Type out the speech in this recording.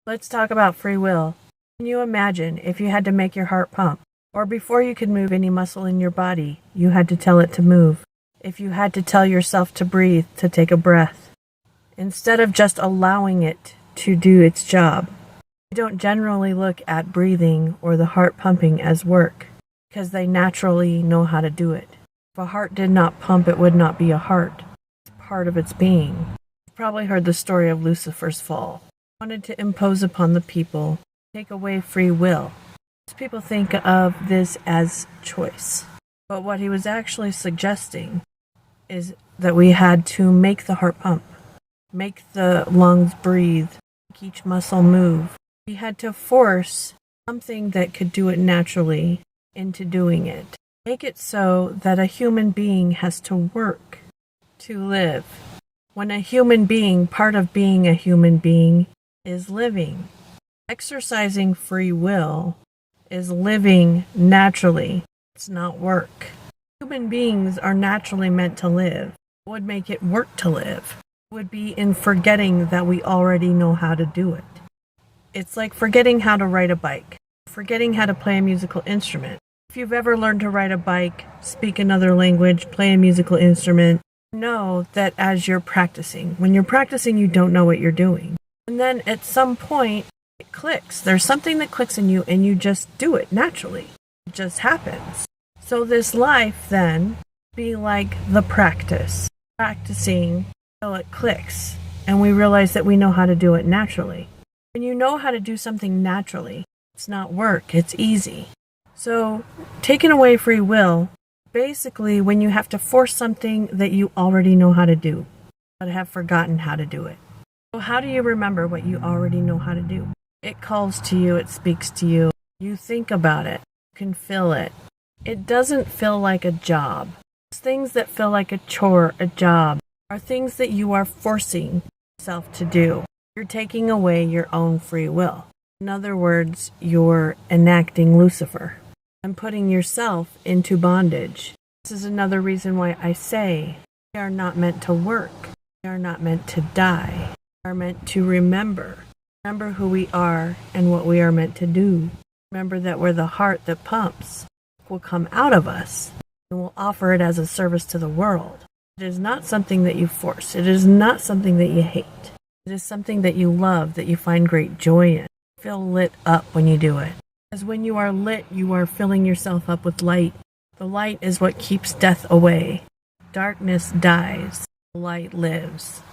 Let's talk about free will. Can you imagine if you had to make your heart pump, or before you could move any muscle in your body, you had to tell it to move? If you had to tell yourself to breathe, to take a breath, instead of just allowing it to do its job? We don't generally look at breathing or the heart pumping as work, because they naturally know how to do it. If a heart did not pump, it would not be a heart. It's part of its being. You've probably heard the story of Lucifer's fall. He wanted to impose upon the people, take away free will. Most people think of this as choice. But what he was actually suggesting is that we had to make the heart pump, make the lungs breathe, make each muscle move. We had to force something that could do it naturally into doing it. Make it so that a human being has to work to live. When a human being, part of being a human being, is living. Exercising free will is living naturally. It's not work. Human beings are naturally meant to live. What would make it work to live? It would be in forgetting that we already know how to do it. It's like forgetting how to ride a bike, forgetting how to play a musical instrument. If you've ever learned to ride a bike, speak another language, play a musical instrument, know that as you're practicing, when you're practicing, you don't know what you're doing. And then at some point, it clicks. There's something that clicks in you and you just do it naturally. It just happens. So this life then be like the practice. Practicing till it clicks and we realize that we know how to do it naturally. When you know how to do something naturally, it's not work, it's easy. So taking away free will, basically when you have to force something that you already know how to do, but have forgotten how to do it. So how do you remember what you already know how to do? It calls to you, it speaks to you, you think about it, you can feel it. It doesn't feel like a job. Things that feel like a chore, a job, are things that you are forcing yourself to do. You're taking away your own free will. In other words, you're enacting Lucifer and putting yourself into bondage. This is another reason why I say we are not meant to work. We are not meant to die. We are meant to remember. Remember who we are and what we are meant to do. Remember that we're the heart that pumps. Will come out of us and will offer it as a service to the world. It is not something that you force. It is not something that you hate. It is something that you love, that you find great joy in. Feel lit up when you do it. Because when you are lit, you are filling yourself up with light. The light is what keeps death away. Darkness dies. The light lives.